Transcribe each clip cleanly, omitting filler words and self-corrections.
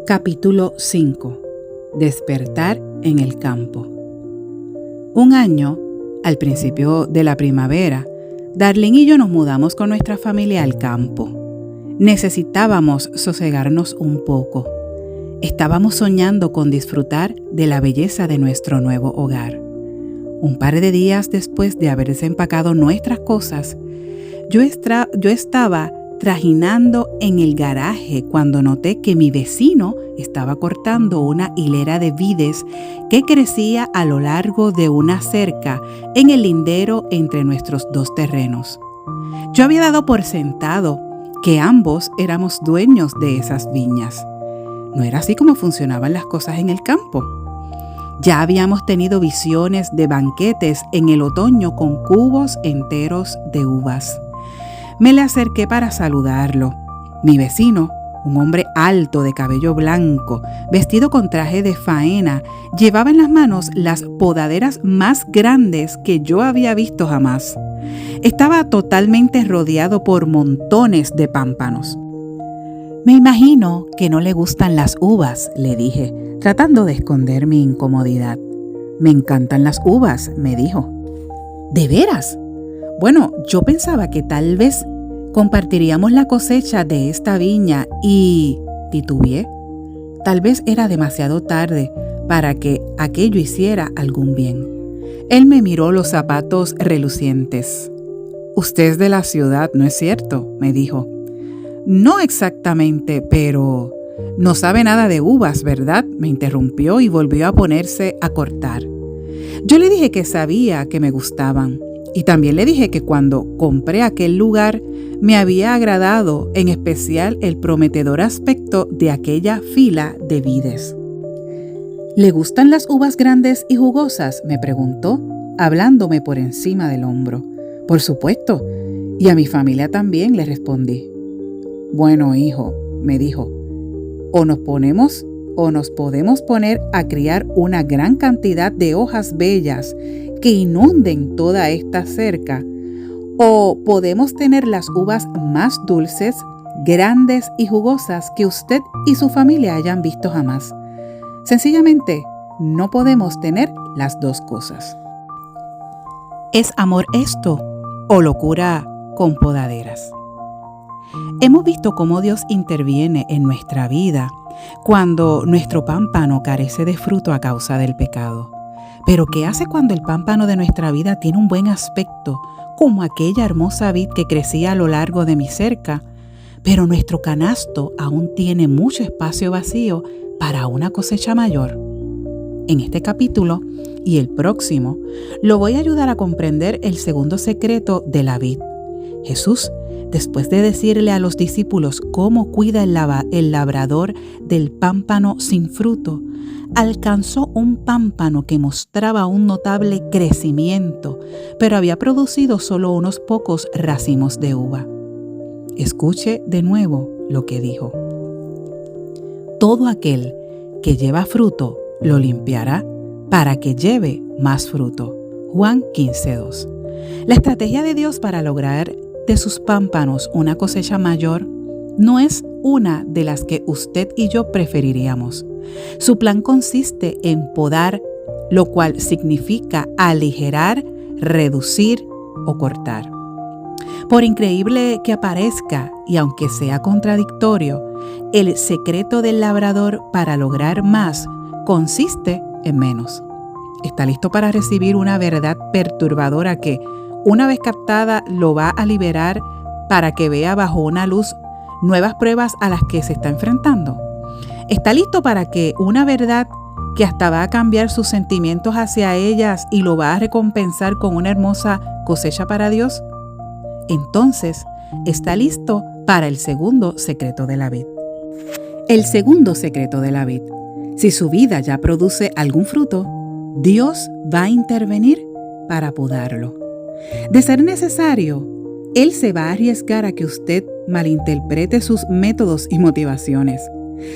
Capítulo 5. Despertar en el campo. Un año, al principio de la primavera, Darlene y yo nos mudamos con nuestra familia al campo. Necesitábamos sosegarnos un poco. Estábamos soñando con disfrutar de la belleza de nuestro nuevo hogar. Un par de días después de haber desempacado nuestras cosas, yo estaba trajinando en el garaje cuando noté que mi vecino estaba cortando una hilera de vides que crecía a lo largo de una cerca en el lindero entre nuestros dos terrenos. Yo había dado por sentado que ambos éramos dueños de esas viñas. No era así como funcionaban las cosas en el campo. Ya habíamos tenido visiones de banquetes en el otoño con cubos enteros de uvas. Me le acerqué para saludarlo. Mi vecino, un hombre alto de cabello blanco, vestido con traje de faena, llevaba en las manos las podaderas más grandes que yo había visto jamás. Estaba totalmente rodeado por montones de pámpanos. Me imagino que no le gustan las uvas, le dije, tratando de esconder mi incomodidad. Me encantan las uvas, me dijo. ¿De veras? Bueno, yo pensaba que tal vez compartiríamos la cosecha de esta viña y titubeé. Tal vez era demasiado tarde para que aquello hiciera algún bien. Él me miró los zapatos relucientes. «Usted es de la ciudad, ¿no es cierto?», me dijo. «No exactamente, pero no sabe nada de uvas, ¿verdad?», me interrumpió y volvió a ponerse a cortar. Yo le dije que sabía que me gustaban. Y también le dije que cuando compré aquel lugar me había agradado, en especial el prometedor aspecto de aquella fila de vides. «¿Le gustan las uvas grandes y jugosas?», me preguntó, hablándome por encima del hombro. «Por supuesto, y a mi familia también», le respondí. «Bueno, hijo», me dijo, o nos podemos poner a criar una gran cantidad de hojas bellas que inunden toda esta cerca, o podemos tener las uvas más dulces, grandes y jugosas que usted y su familia hayan visto jamás. Sencillamente, no podemos tener las dos cosas». ¿Es amor esto o locura con podaderas? Hemos visto cómo Dios interviene en nuestra vida cuando nuestro pámpano carece de fruto a causa del pecado. Pero ¿qué hace cuando el pámpano de nuestra vida tiene un buen aspecto, como aquella hermosa vid que crecía a lo largo de mi cerca, pero nuestro canasto aún tiene mucho espacio vacío para una cosecha mayor? En este capítulo y el próximo, lo voy a ayudar a comprender el segundo secreto de la vid. Jesús, después de decirle a los discípulos cómo cuida el labrador del pámpano sin fruto, alcanzó un pámpano que mostraba un notable crecimiento, pero había producido solo unos pocos racimos de uva. Escuche de nuevo lo que dijo. «Todo aquel que lleva fruto lo limpiará para que lleve más fruto». Juan 15:2. La estrategia de Dios para lograr de sus pámpanos una cosecha mayor no es una de las que usted y yo preferiríamos. Su plan consiste en podar, lo cual significa aligerar, reducir o cortar. Por increíble que parezca, y aunque sea contradictorio, el secreto del labrador para lograr más consiste en menos. ¿Está listo para recibir una verdad perturbadora que, una vez captada, lo va a liberar para que vea bajo una luz nuevas pruebas a las que se está enfrentando? ¿Está listo para que una verdad que hasta va a cambiar sus sentimientos hacia ellas y lo va a recompensar con una hermosa cosecha para Dios? Entonces, está listo para el segundo secreto de la vid. El segundo secreto de la vid. Si su vida ya produce algún fruto, Dios va a intervenir para podarlo. De ser necesario, Él se va a arriesgar a que usted malinterprete sus métodos y motivaciones.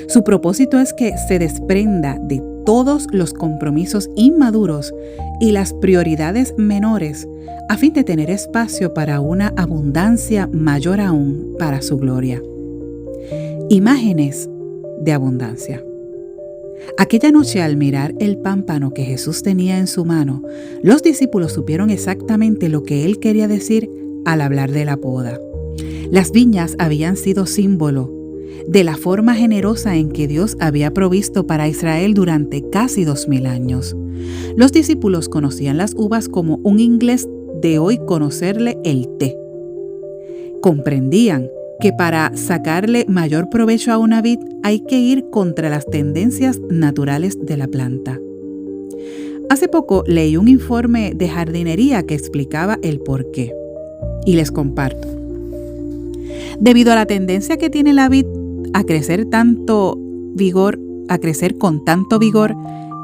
Su propósito es que se desprenda de todos los compromisos inmaduros y las prioridades menores a fin de tener espacio para una abundancia mayor aún para su gloria. Imágenes de abundancia. Aquella noche, al mirar el pámpano que Jesús tenía en su mano, los discípulos supieron exactamente lo que él quería decir al hablar de la poda. Las viñas habían sido símbolo de la forma generosa en que Dios había provisto para Israel durante casi 2000 años. Los discípulos conocían las uvas como un inglés de hoy conocerle el té. Comprendían que para sacarle mayor provecho a una vid hay que ir contra las tendencias naturales de la planta. Hace poco leí un informe de jardinería que explicaba el porqué, y les comparto. Debido a la tendencia que tiene la vid a crecer con tanto vigor,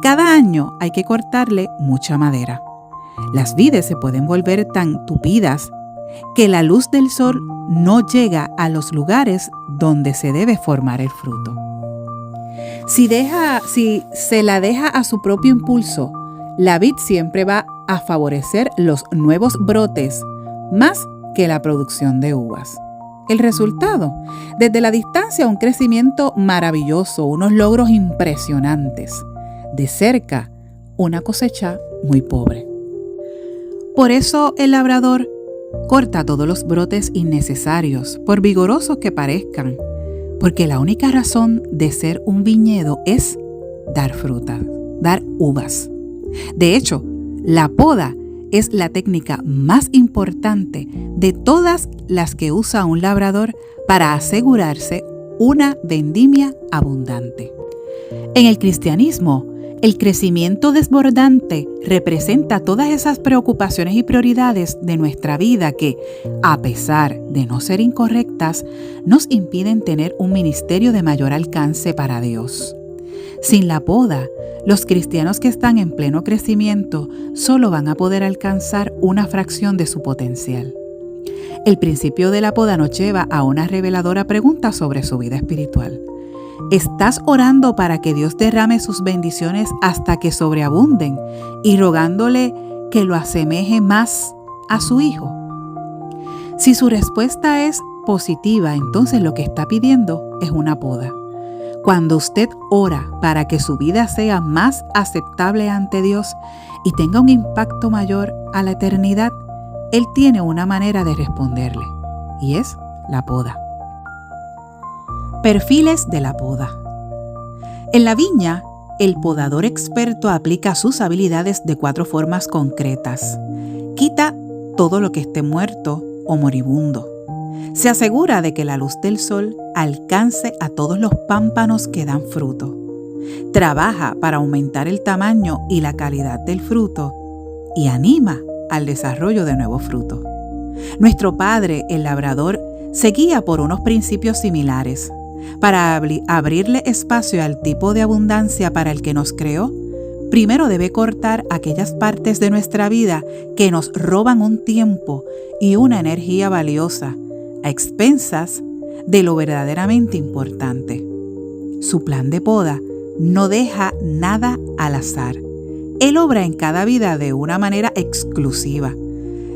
cada año hay que cortarle mucha madera. Las vides se pueden volver tan tupidas que la luz del sol no llega a los lugares donde se debe formar el fruto. Si se la deja a su propio impulso, la vid siempre va a favorecer los nuevos brotes más que la producción de uvas. El resultado, desde la distancia, un crecimiento maravilloso, unos logros impresionantes. De cerca, una cosecha muy pobre. Por eso el labrador corta todos los brotes innecesarios, por vigorosos que parezcan, porque la única razón de ser un viñedo es dar fruta, dar uvas. De hecho, la poda es la técnica más importante de todas las que usa un labrador para asegurarse una vendimia abundante. En el cristianismo, el crecimiento desbordante representa todas esas preocupaciones y prioridades de nuestra vida que, a pesar de no ser incorrectas, nos impiden tener un ministerio de mayor alcance para Dios. Sin la poda, los cristianos que están en pleno crecimiento solo van a poder alcanzar una fracción de su potencial. El principio de la poda nos lleva a una reveladora pregunta sobre su vida espiritual. ¿Estás orando para que Dios derrame sus bendiciones hasta que sobreabunden y rogándole que lo asemeje más a su Hijo? Si su respuesta es positiva, entonces lo que está pidiendo es una poda. Cuando usted ora para que su vida sea más aceptable ante Dios y tenga un impacto mayor a la eternidad, Él tiene una manera de responderle, y es la poda. Perfiles de la poda. En la viña, el podador experto aplica sus habilidades de 4 formas concretas. Quita todo lo que esté muerto o moribundo. Se asegura de que la luz del sol alcance a todos los pámpanos que dan fruto. Trabaja para aumentar el tamaño y la calidad del fruto y anima al desarrollo de nuevos frutos. Nuestro Padre, el labrador, se guía por unos principios similares. Para abrirle espacio al tipo de abundancia para el que nos creó, primero debe cortar aquellas partes de nuestra vida que nos roban un tiempo y una energía valiosa, a expensas de lo verdaderamente importante. Su plan de poda no deja nada al azar. Él obra en cada vida de una manera exclusiva.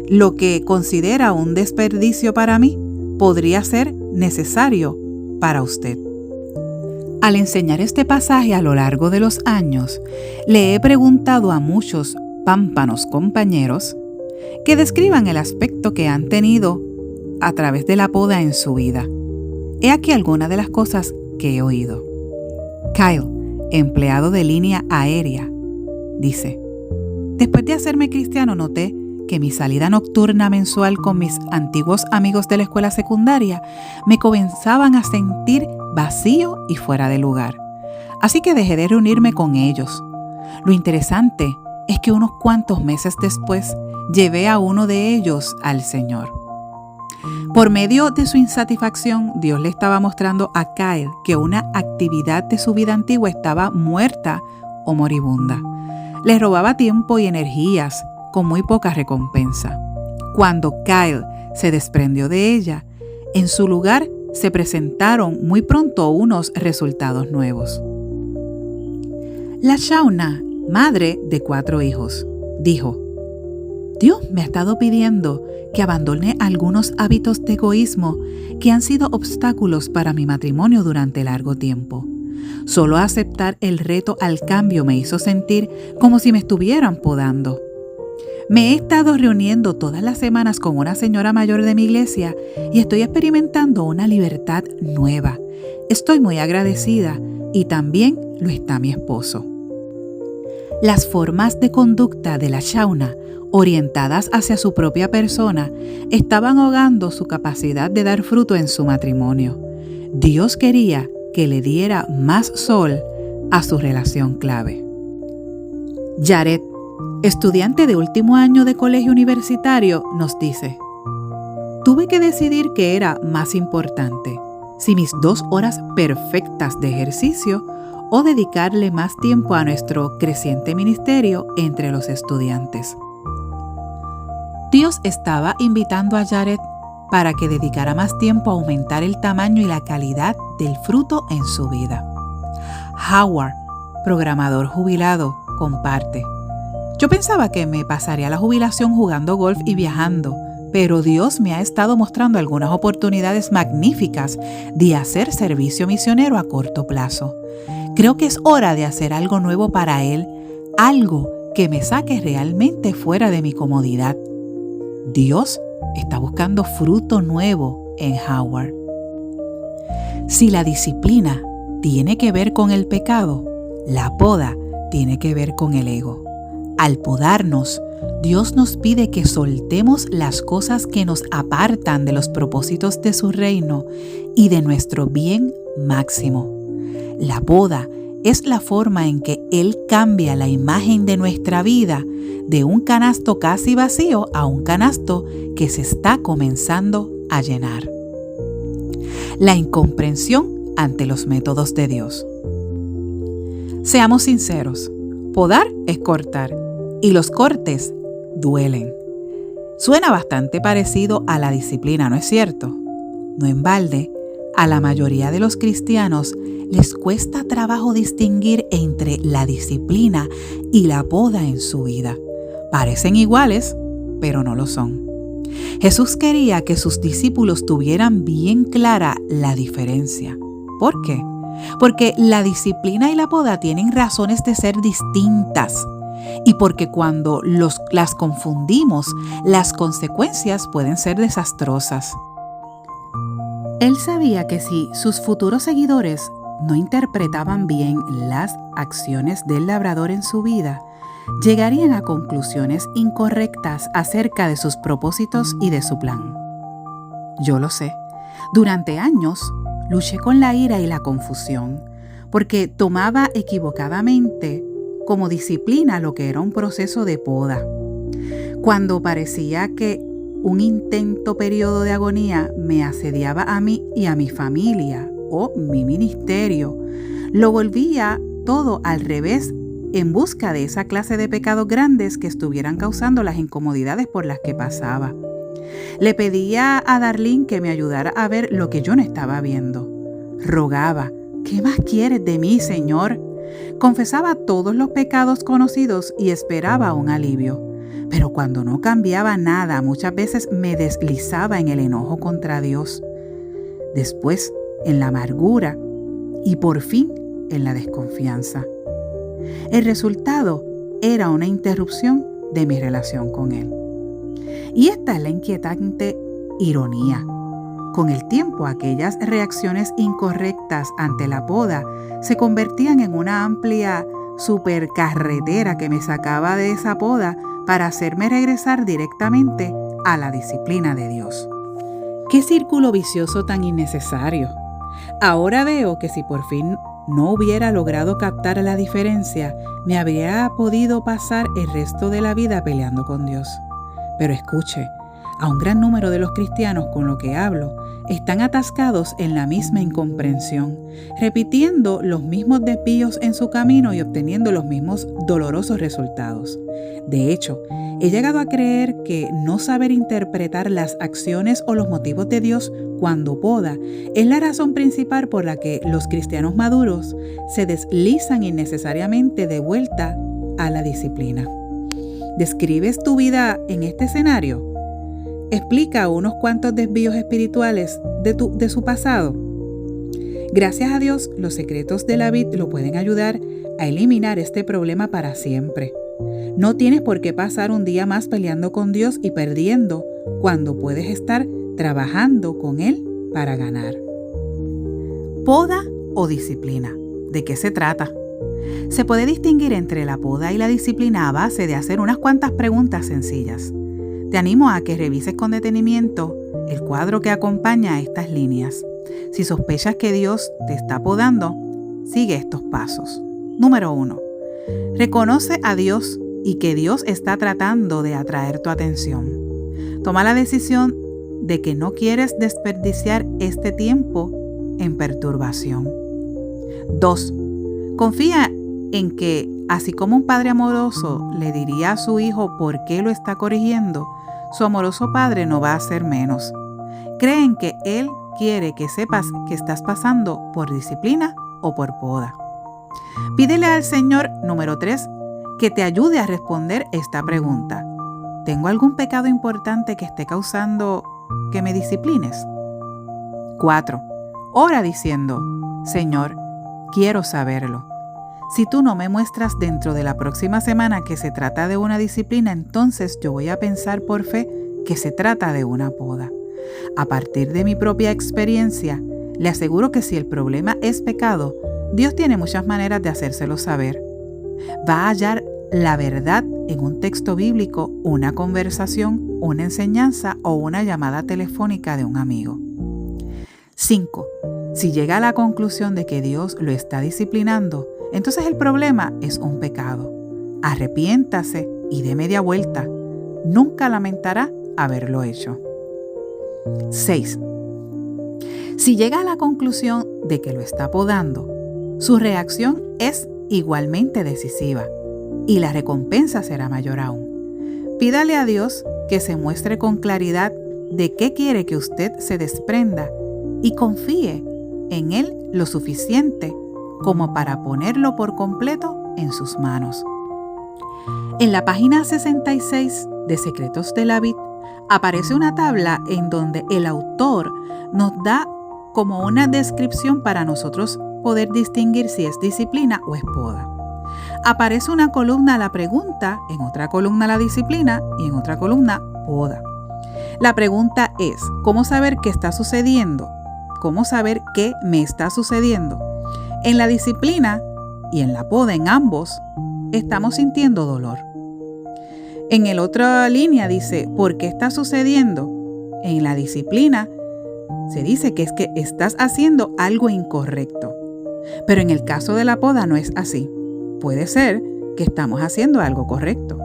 Lo que considera un desperdicio para mí podría ser necesario para usted. Al enseñar este pasaje a lo largo de los años, le he preguntado a muchos pámpanos compañeros que describan el aspecto que han tenido a través de la poda en su vida. He aquí algunas de las cosas que he oído. Kyle, empleado de línea aérea, dice: después de hacerme cristiano noté que mi salida nocturna mensual con mis antiguos amigos de la escuela secundaria me comenzaban a sentir vacío y fuera de lugar. Así que dejé de reunirme con ellos. Lo interesante es que unos cuantos meses después llevé a uno de ellos al Señor. Por medio de su insatisfacción, Dios le estaba mostrando a Kyle que una actividad de su vida antigua estaba muerta o moribunda. Le robaba tiempo y energías con muy poca recompensa. Cuando Kyle se desprendió de ella, en su lugar se presentaron muy pronto unos resultados nuevos. La Shauna, madre de 4 hijos, dijo: Dios me ha estado pidiendo que abandone algunos hábitos de egoísmo que han sido obstáculos para mi matrimonio durante largo tiempo. Solo aceptar el reto al cambio me hizo sentir como si me estuvieran podando. Me he estado reuniendo todas las semanas con una señora mayor de mi iglesia y estoy experimentando una libertad nueva. Estoy muy agradecida y también lo está mi esposo. Las formas de conducta de la Shauna, orientadas hacia su propia persona, estaban ahogando su capacidad de dar fruto en su matrimonio. Dios quería que le diera más sol a su relación clave. Jared, estudiante de último año de colegio universitario, nos dice: tuve que decidir qué era más importante, si mis 2 horas perfectas de ejercicio o dedicarle más tiempo a nuestro creciente ministerio entre los estudiantes. Dios estaba invitando a Jared para que dedicara más tiempo a aumentar el tamaño y la calidad del fruto en su vida. Howard, programador jubilado, comparte: yo pensaba que me pasaría la jubilación jugando golf y viajando, pero Dios me ha estado mostrando algunas oportunidades magníficas de hacer servicio misionero a corto plazo. Creo que es hora de hacer algo nuevo para Él, algo que me saque realmente fuera de mi comodidad. Dios está buscando fruto nuevo en Howard. Si la disciplina tiene que ver con el pecado, la poda tiene que ver con el ego. Al podarnos, Dios nos pide que soltemos las cosas que nos apartan de los propósitos de su reino y de nuestro bien máximo. La poda es la forma en que Él cambia la imagen de nuestra vida de un canasto casi vacío a un canasto que se está comenzando a llenar. La incomprensión ante los métodos de Dios. Seamos sinceros, podar es cortar y los cortes duelen. Suena bastante parecido a la disciplina, ¿no es cierto? No en balde, a la mayoría de los cristianos les cuesta trabajo distinguir entre la disciplina y la poda en su vida. Parecen iguales, pero no lo son. Jesús quería que sus discípulos tuvieran bien clara la diferencia. ¿Por qué? Porque la disciplina y la poda tienen razones de ser distintas y porque cuando las confundimos, las consecuencias pueden ser desastrosas. Él sabía que si sus futuros seguidores no interpretaban bien las acciones del labrador en su vida, llegarían a conclusiones incorrectas acerca de sus propósitos y de su plan. Yo lo sé. Durante años luché con la ira y la confusión, porque tomaba equivocadamente como disciplina lo que era un proceso de poda. Cuando parecía que un intenso periodo de agonía me asediaba a mí y a mi familia o mi ministerio, lo volvía todo al revés en busca de esa clase de pecados grandes que estuvieran causando las incomodidades por las que pasaba. Le pedía a Darlene que me ayudara a ver lo que yo no estaba viendo. Rogaba: ¿qué más quieres de mí, Señor? Confesaba todos los pecados conocidos y esperaba un alivio. Pero cuando no cambiaba nada, muchas veces me deslizaba en el enojo contra Dios. Después, en la amargura y por fin en la desconfianza. El resultado era una interrupción de mi relación con Él. Y esta es la inquietante ironía. Con el tiempo, aquellas reacciones incorrectas ante la poda se convertían en una amplia supercarretera que me sacaba de esa poda para hacerme regresar directamente a la disciplina de Dios. ¡Qué círculo vicioso tan innecesario! Ahora veo que si por fin no hubiera logrado captar la diferencia, me habría podido pasar el resto de la vida peleando con Dios. Pero escuche, a un gran número de los cristianos con lo que hablo están atascados en la misma incomprensión, repitiendo los mismos desvíos en su camino y obteniendo los mismos dolorosos resultados. De hecho, he llegado a creer que no saber interpretar las acciones o los motivos de Dios cuando poda es la razón principal por la que los cristianos maduros se deslizan innecesariamente de vuelta a la disciplina. ¿Describes tu vida en este escenario? Explica unos cuantos desvíos espirituales de su pasado. Gracias a Dios, los secretos de la vid lo pueden ayudar a eliminar este problema para siempre. No tienes por qué pasar un día más peleando con Dios y perdiendo cuando puedes estar trabajando con Él para ganar. Poda o disciplina. ¿De qué se trata? Se puede distinguir entre la poda y la disciplina a base de hacer unas cuantas preguntas sencillas. Te animo a que revises con detenimiento el cuadro que acompaña a estas líneas. Si sospechas que Dios te está podando, sigue estos pasos. Número 1. Reconoce a Dios y que Dios está tratando de atraer tu atención. Toma la decisión de que no quieres desperdiciar este tiempo en perturbación. 2. Confía en que, así como un padre amoroso le diría a su hijo por qué lo está corrigiendo, su amoroso padre no va a hacer menos. Cree en que Él quiere que sepas que estás pasando por disciplina o por poda. Pídele al Señor, número 3, que te ayude a responder esta pregunta. ¿Tengo algún pecado importante que esté causando que me disciplines? 4. Ora diciendo, Señor, quiero saberlo. Si tú no me muestras dentro de la próxima semana que se trata de una disciplina, entonces yo voy a pensar por fe que se trata de una poda. A partir de mi propia experiencia, le aseguro que si el problema es pecado, Dios tiene muchas maneras de hacérselo saber. Va a hallar la verdad en un texto bíblico, una conversación, una enseñanza o una llamada telefónica de un amigo. 5. Si llega a la conclusión de que Dios lo está disciplinando, entonces el problema es un pecado. Arrepiéntase y dé media vuelta. Nunca lamentará haberlo hecho. 6. Si llega a la conclusión de que lo está podando, su reacción es igualmente decisiva y la recompensa será mayor aún. Pídale a Dios que se muestre con claridad de qué quiere que usted se desprenda y confíe en Él lo suficiente como para ponerlo por completo en sus manos. En la página 66 de Secretos de la Vid aparece una tabla en donde el autor nos da como una descripción para nosotros poder distinguir si es disciplina o es poda. Aparece una columna la pregunta, en otra columna la disciplina y en otra columna poda. La pregunta es, ¿cómo saber qué está sucediendo? ¿Cómo saber qué me está sucediendo? En la disciplina y en la poda, en ambos, estamos sintiendo dolor. En la otra línea dice, ¿por qué está sucediendo? En la disciplina se dice que es que estás haciendo algo incorrecto. Pero en el caso de la poda no es así. Puede ser que estamos haciendo algo correcto.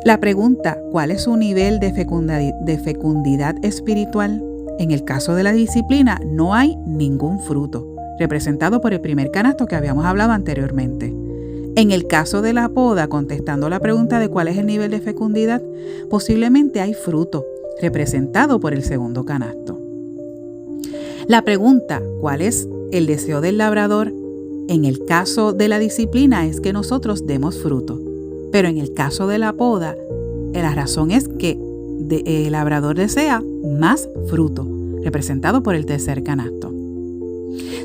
La pregunta, ¿cuál es su nivel de fecundidad espiritual? En el caso de la disciplina no hay ningún fruto, representado por el primer canasto que habíamos hablado anteriormente. En el caso de la poda, contestando la pregunta de cuál es el nivel de fecundidad, posiblemente hay fruto, representado por el segundo canasto. La pregunta, ¿cuál es el deseo del labrador? En el caso de la disciplina es que nosotros demos fruto, pero en el caso de la poda, la razón es que el labrador desea más fruto, representado por el tercer canasto.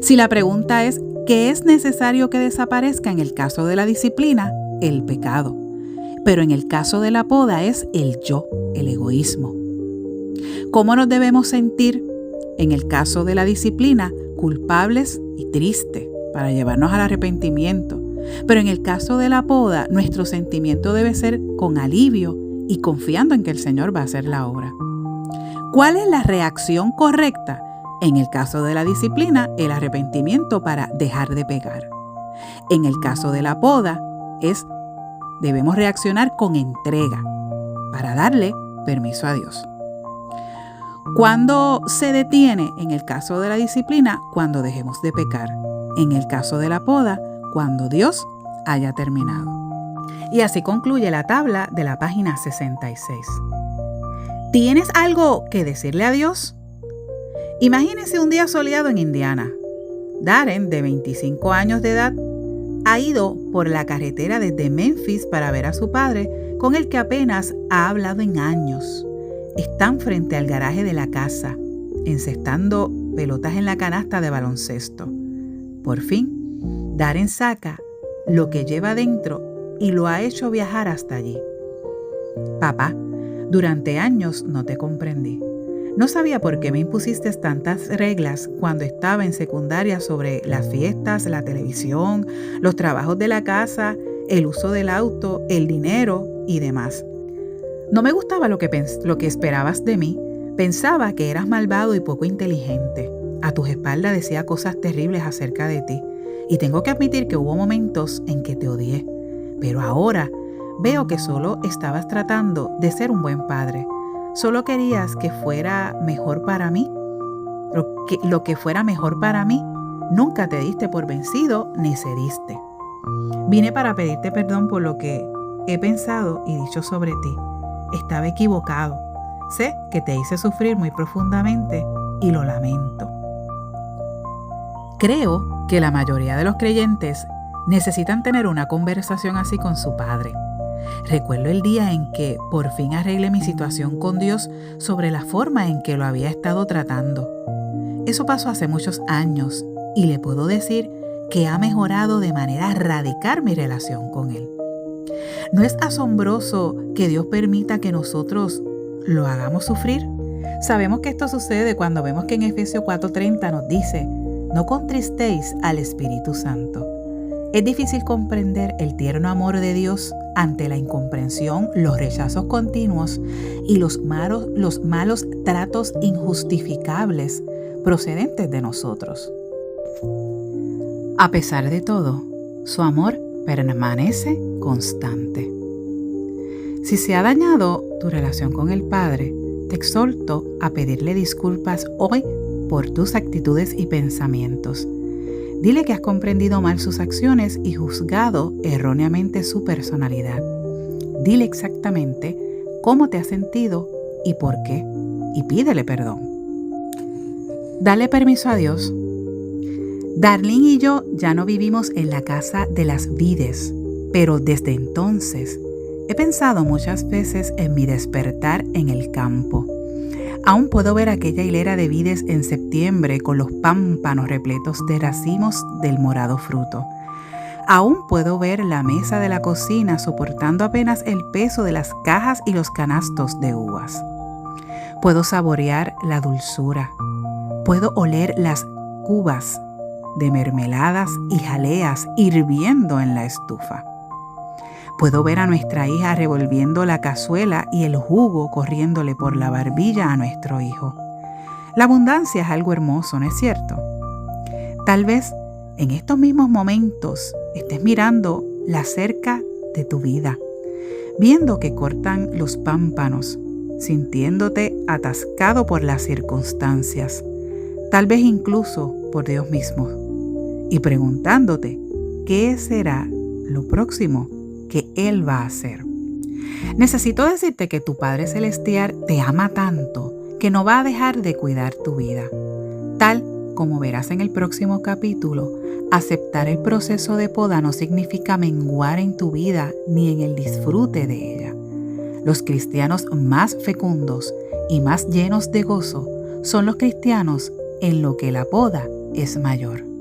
Si la pregunta es ¿qué es necesario que desaparezca? En el caso de la disciplina, el pecado. Pero en el caso de la poda es el yo, el egoísmo. ¿Cómo nos debemos sentir? En el caso de la disciplina, culpables y tristes, para llevarnos al arrepentimiento. Pero en el caso de la poda, nuestro sentimiento debe ser con alivio y confiando en que el Señor va a hacer la obra. ¿Cuál es la reacción correcta? En el caso de la disciplina, el arrepentimiento para dejar de pecar. En el caso de la poda, debemos reaccionar con entrega para darle permiso a Dios. ¿Cuándo se detiene? En el caso de la disciplina, cuando dejemos de pecar. En el caso de la poda, cuando Dios haya terminado. Y así concluye la tabla de la página 66. ¿Tienes algo que decirle a Dios? Imagínense un día soleado en Indiana. Darren, de 25 años de edad, ha ido por la carretera desde Memphis para ver a su padre, con el que apenas ha hablado en años. Están frente al garaje de la casa, encestando pelotas en la canasta de baloncesto. Por fin, Darren saca lo que lleva dentro y lo ha hecho viajar hasta allí. Papá, durante años no te comprendí. No sabía por qué me impusiste tantas reglas cuando estaba en secundaria sobre las fiestas, la televisión, los trabajos de la casa, el uso del auto, el dinero y demás. No me gustaba lo que esperabas de mí. Pensaba que eras malvado y poco inteligente. A tus espaldas decía cosas terribles acerca de ti. Y tengo que admitir que hubo momentos en que te odié. Pero ahora veo que solo estabas tratando de ser un buen padre. Solo querías que fuera mejor para mí. Lo que fuera mejor para mí, nunca te diste por vencido ni cediste. Vine para pedirte perdón por lo que he pensado y dicho sobre ti. Estaba equivocado. Sé que te hice sufrir muy profundamente y lo lamento. Creo que la mayoría de los creyentes necesitan tener una conversación así con su padre. Recuerdo el día en que por fin arreglé mi situación con Dios sobre la forma en que lo había estado tratando. Eso pasó hace muchos años y le puedo decir que ha mejorado de manera radical mi relación con Él. ¿No es asombroso que Dios permita que nosotros lo hagamos sufrir? Sabemos que esto sucede cuando vemos que en Efesios 4:30 nos dice: no contristéis al Espíritu Santo. Es difícil comprender el tierno amor de Dios ante la incomprensión, los rechazos continuos y los malos tratos injustificables procedentes de nosotros. A pesar de todo, su amor permanece constante. Si se ha dañado tu relación con el Padre, te exhorto a pedirle disculpas hoy por tus actitudes y pensamientos. Dile que has comprendido mal sus acciones y juzgado erróneamente su personalidad. Dile exactamente cómo te has sentido y por qué, y pídele perdón. Dale permiso a Dios. Darlene y yo ya no vivimos en la casa de las vides, pero desde entonces he pensado muchas veces en mi despertar en el campo. Aún puedo ver aquella hilera de vides en septiembre con los pámpanos repletos de racimos del morado fruto. Aún puedo ver la mesa de la cocina soportando apenas el peso de las cajas y los canastos de uvas. Puedo saborear la dulzura. Puedo oler las cubas de mermeladas y jaleas hirviendo en la estufa. Puedo ver a nuestra hija revolviendo la cazuela y el jugo corriéndole por la barbilla a nuestro hijo. La abundancia es algo hermoso, ¿no es cierto? Tal vez en estos mismos momentos estés mirando la cerca de tu vida, viendo que cortan los pámpanos, sintiéndote atascado por las circunstancias, tal vez incluso por Dios mismo, y preguntándote qué será lo próximo que Él va a hacer. Necesito decirte que tu Padre Celestial te ama tanto que no va a dejar de cuidar tu vida. Tal como verás en el próximo capítulo, aceptar el proceso de poda no significa menguar en tu vida ni en el disfrute de ella. Los cristianos más fecundos y más llenos de gozo son los cristianos en lo que la poda es mayor.